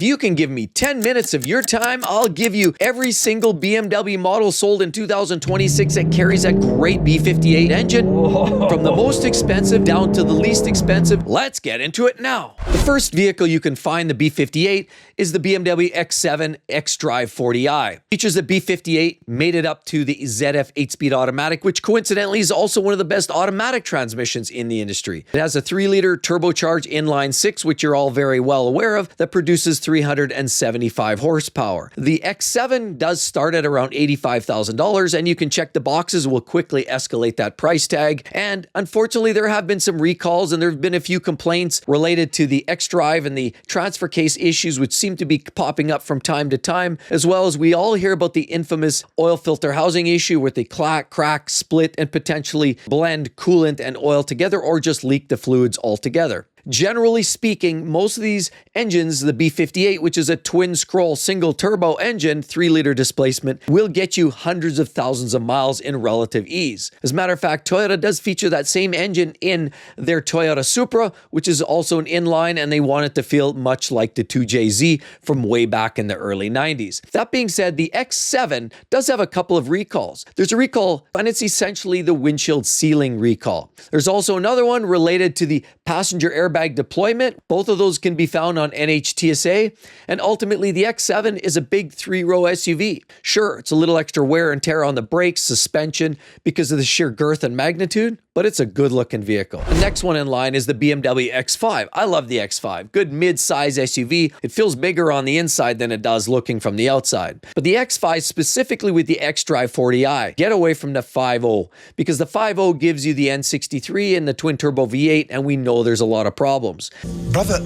If you can give me 10 minutes of your time, I'll give you every single BMW model sold in 2026 that carries a great B58 engine. Whoa. From the most expensive down to the least expensive. Let's get into it now. The first vehicle you can find the B58 is the BMW X7 xDrive 40i. Features the B58, made it up to the ZF 8-speed automatic, which coincidentally is also one of the best automatic transmissions in the industry. It has a 3-liter turbocharged inline 6, which you're all very well aware of, that produces 375 horsepower. The X7 does start at around $85,000, and you can check the boxes. We'll quickly escalate that price tag. And unfortunately, there have been some recalls, and there have been a few complaints related to the xDrive and the transfer case issues, which seem to be popping up from time to time, as well as we all hear about the infamous oil filter housing issue where they crack, split, and potentially blend coolant and oil together, or just leak the fluids altogether. Generally speaking, most of these engines, the B58, which is a twin-scroll single-turbo engine, 3-liter displacement, will get you hundreds of thousands of miles in relative ease. As a matter of fact, Toyota does feature that same engine in their Toyota Supra, which is also an inline, and they want it to feel much like the 2JZ from way back in the early 90s. That being said, the X7 does have a couple of recalls. There's a recall, and it's essentially the windshield sealing recall. There's also another one related to the passenger airbag deployment. Both of those can be found on NHTSA. And ultimately, the X7 is a big 3-row SUV. Sure, it's a little extra wear and tear on the brakes, suspension, because of the sheer girth and magnitude, but it's a good-looking vehicle. The next one in line is the BMW X5. I love the X5. Good mid-size SUV. It feels bigger on the inside than it does looking from the outside. But the X5, specifically with the xDrive 40i, get away from the 5.0, because the 5.0 gives you the N63 and the twin-turbo V8, and we know there's a lot of problems. Brother,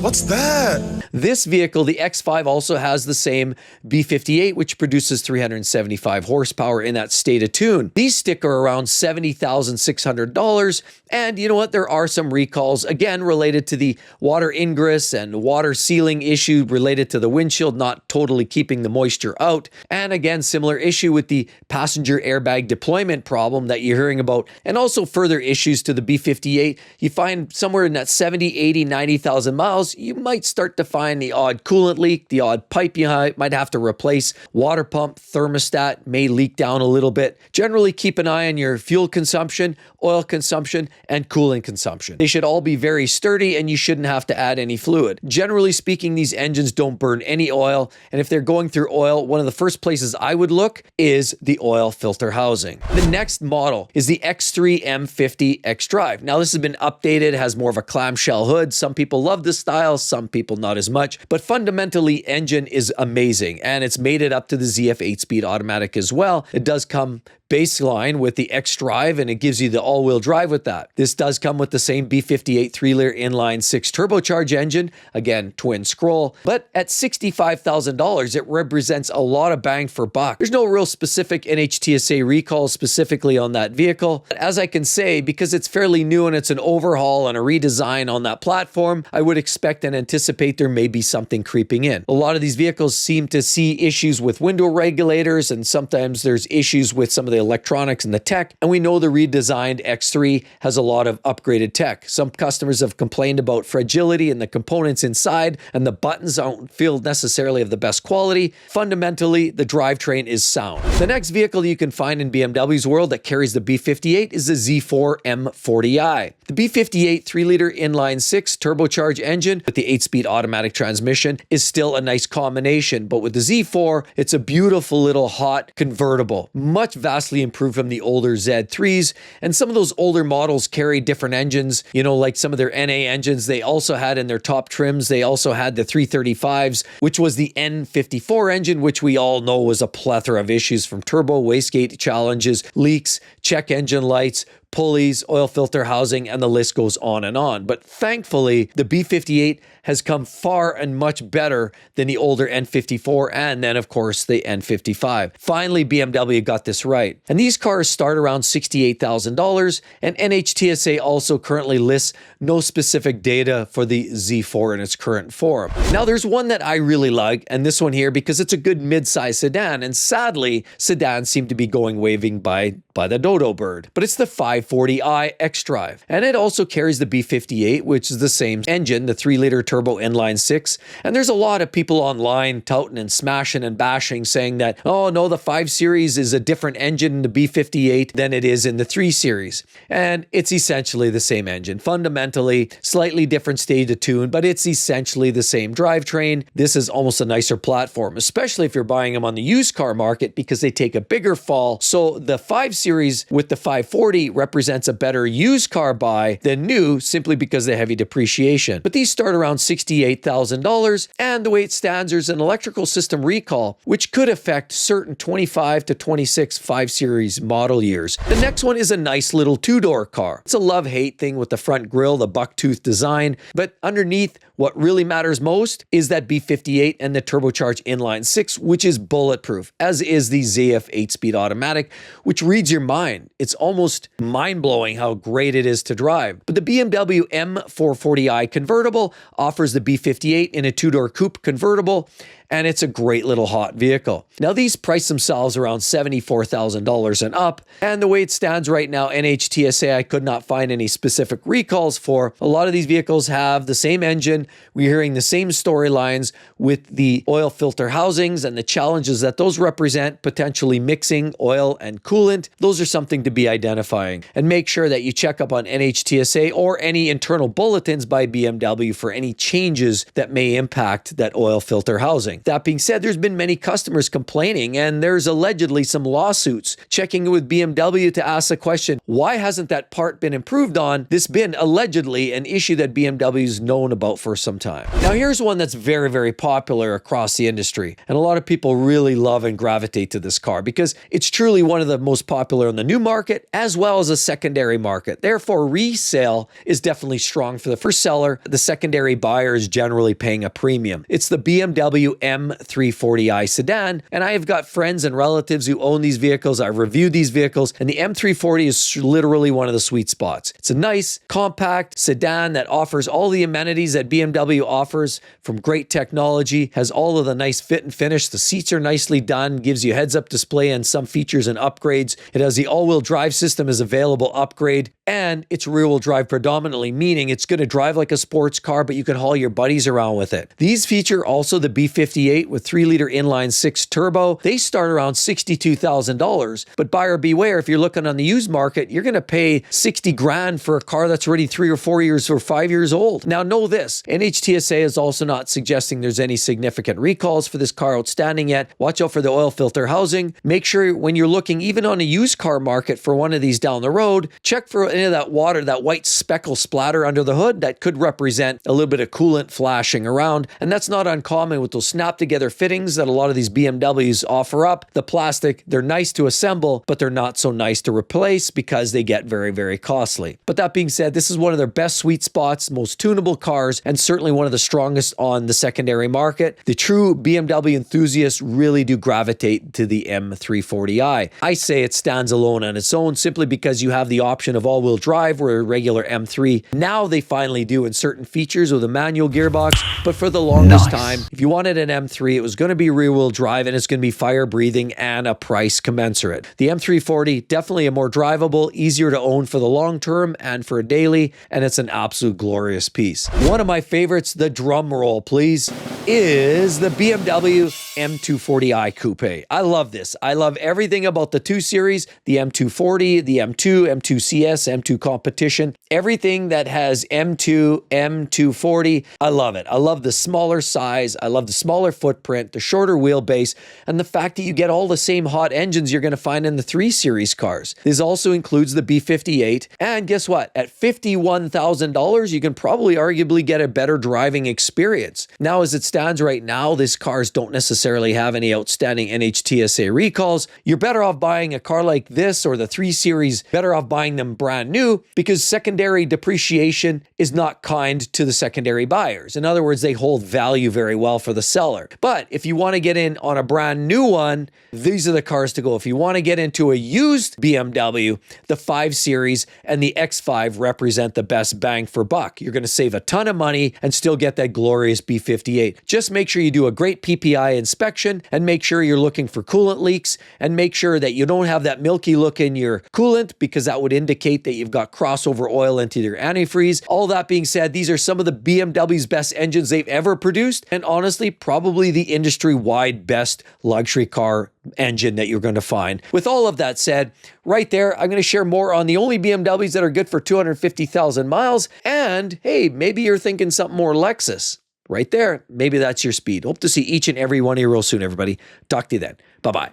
what's that? This vehicle, the X5, also has the same B58, which produces 375 horsepower in that state of tune. These stick around $70,600. And you know what? There are some recalls, again, related to the water ingress and water sealing issue related to the windshield, not totally keeping the moisture out. And again, similar issue with the passenger airbag deployment problem that you're hearing about. And also further issues to the B58. You find somewhere in that 70, 80, 90,000 miles, you might start to find the odd coolant leak, the odd pipe you might have to replace, water pump, thermostat may leak down a little bit. Generally, keep an eye on your fuel consumption, oil consumption, and coolant consumption. They should all be very sturdy, and you shouldn't have to add any fluid. Generally speaking, these engines don't burn any oil, and if they're going through oil, one of the first places I would look is the oil filter housing. The next model is the X3 M40i xDrive. Now, this has been updated, has more of a clamshell hood. Some people love this style, some people not as much, but fundamentally, engine is amazing, and it's made it up to the ZF 8-speed automatic as well. It does come baseline with the xDrive, and it gives you the all-wheel drive with that. This does come with the same B58 3-liter inline 6 turbocharged engine, again, twin scroll, but at $65,000, it represents a lot of bang for buck. There's no real specific NHTSA recall specifically on that vehicle. But as I can say, because it's fairly new and it's an overhaul and a redesign on that platform, I would expect and anticipate there may be something creeping in. A lot of these vehicles seem to see issues with window regulators, and sometimes there's issues with some of the electronics and the tech, and we know the redesigned X3 has a lot of upgraded tech. Some customers have complained about fragility in the components inside, and the buttons don't feel necessarily of the best quality. Fundamentally, the drivetrain is sound. The next vehicle you can find in BMW's world that carries the B58 is the Z4 M40i. The B58 3-liter inline 6 turbocharged engine with the 8-speed automatic transmission is still a nice combination, but with the Z4, it's a beautiful little hot convertible, much vastly improved from the older Z3s, and some of those older models carry different engines, you know, like some of their NA engines they also had in their top trims. They also had the 335s, which was the N54 engine, which we all know was a plethora of issues from turbo, wastegate challenges, leaks, check engine lights, pulleys, oil filter housing, and the list goes on and on. But thankfully, the B58 has come far and much better than the older N54 and then, of course, the N55. Finally, BMW got this right. And these cars start around $68,000, and NHTSA also currently lists no specific data for the Z4 in its current form. Now, there's one that I really like, and this one here, because it's a good mid-size sedan, and sadly, sedans seem to be going waving by the dodo bird. But it's the 5 540i xDrive. And it also carries the B58, which is the same engine, the 3-liter turbo inline 6. And there's a lot of people online touting and smashing and bashing saying that, oh no, the 5 Series is a different engine in the B58 than it is in the 3 Series. And it's essentially the same engine. Fundamentally, slightly different state of tune, but it's essentially the same drivetrain. This is almost a nicer platform, especially if you're buying them on the used car market because they take a bigger fall. So the 5 Series with the 540 represents a better used car buy than new simply because of the heavy depreciation. But these start around $68,000, and the way it stands, there's an electrical system recall, which could affect certain 25 to 26 5 Series model years. The next one is a nice little two-door car. It's a love-hate thing with the front grille, the bucktooth design, but underneath, what really matters most is that B58 and the turbocharged inline 6, which is bulletproof, as is the ZF 8-speed automatic, which reads your mind. It's almost mind-blowing how great it is to drive. But the BMW M40i convertible offers the B58 in a two-door coupe convertible, and it's a great little hot vehicle. Now, these price themselves around $74,000 and up, and the way it stands right now, NHTSA, I could not find any specific recalls for. A lot of these vehicles have the same engine. We're hearing the same storylines with the oil filter housings and the challenges that those represent, potentially mixing oil and coolant. Those are something to be identifying. And make sure that you check up on NHTSA or any internal bulletins by BMW for any changes that may impact that oil filter housing. That being said, there's been many customers complaining, and there's allegedly some lawsuits. Checking with BMW to ask the question, why hasn't that part been improved on? This been allegedly an issue that BMW's known about for some time. Now, here's one that's very, very popular across the industry, and a lot of people really love and gravitate to this car because it's truly one of the most popular in the new market as well as a secondary market. Therefore, resale is definitely strong for the first seller. The secondary buyer is generally paying a premium. It's the BMW M340i sedan, and I have got friends and relatives who own these vehicles. I've reviewed these vehicles, and the M340 is literally one of the sweet spots. It's a nice, compact sedan that offers all the amenities that BMW offers, from great technology, has all of the nice fit and finish. The seats are nicely done, gives you heads-up display and some features and upgrades. It has the all-wheel drive system as available upgrade, and it's rear-wheel drive predominantly, meaning it's going to drive like a sports car, but you can haul your buddies around with it. These feature also the B58 with 3-liter inline 6 turbo. They start around $62,000, but buyer beware, if you're looking on the used market, you're going to pay 60 grand for a car that's already 3 or 4 years or 5 years old. Now, know this, NHTSA is also not suggesting there's any significant recalls for this car outstanding yet. Watch out for the oil filter housing. Make sure when you're looking even on a used car market for one of these down the road, check for any of that water, that white speckle splatter under the hood that could represent a little bit of coolant flashing around, and that's not uncommon with those snap together fittings that a lot of these BMWs offer up. The plastic, they're nice to assemble, but they're not so nice to replace because they get very, very costly. But that being said, this is one of their best sweet spots, most tunable cars, and certainly one of the strongest on the secondary market. The true BMW enthusiasts really do gravitate to the M340i. I say it stands alone on its own simply because you have the option of all-wheel drive where a regular M3. Now they finally do in certain features with a manual gearbox, but for the longest time, if you wanted an M3, it was going to be rear-wheel drive, and it's going to be fire-breathing and a price commensurate. The M340, definitely a more drivable, easier to own for the long term and for a daily, and it's an absolute glorious piece. One of my favorites, the drum roll please, is the BMW M240i Coupe. I love this. I love everything about the 2 Series, the M240, the M2, M2 CS, M2 Competition, everything that has M2, M240. I love it. I love the smaller size. I love the smaller footprint, the shorter wheelbase, and the fact that you get all the same hot engines you're going to find in the 3 Series cars. This also includes the B58, and guess what? At $51,000, you can probably arguably get a better driving experience. Now, as it stands right now, these cars don't necessarily have any outstanding NHTSA recalls. You're better off buying a car like this or the 3 Series, better off buying them brand new, because secondary depreciation is not kind to the secondary buyers. In other words, they hold value very well for the seller. But if you want to get in on a brand new one, these are the cars to go. If you want to get into a used BMW, the 5 Series and the X5 represent the best bang for buck. You're going to save a ton of money and still get that glorious B58. Just make sure you do a great PPI inspection inspection and make sure you're looking for coolant leaks, and make sure that you don't have that milky look in your coolant, because that would indicate that you've got crossover oil into your antifreeze. All that being said, these are some of the BMW's best engines they've ever produced, and honestly, probably the industry-wide best luxury car engine that you're going to find. With all of that said, right there, I'm going to share more on the only BMWs that are good for 250,000 miles, and hey, maybe you're thinking something more Lexus. Right there, maybe that's your speed. Hope to see each and every one of you real soon, everybody. Talk to you then. Bye-bye.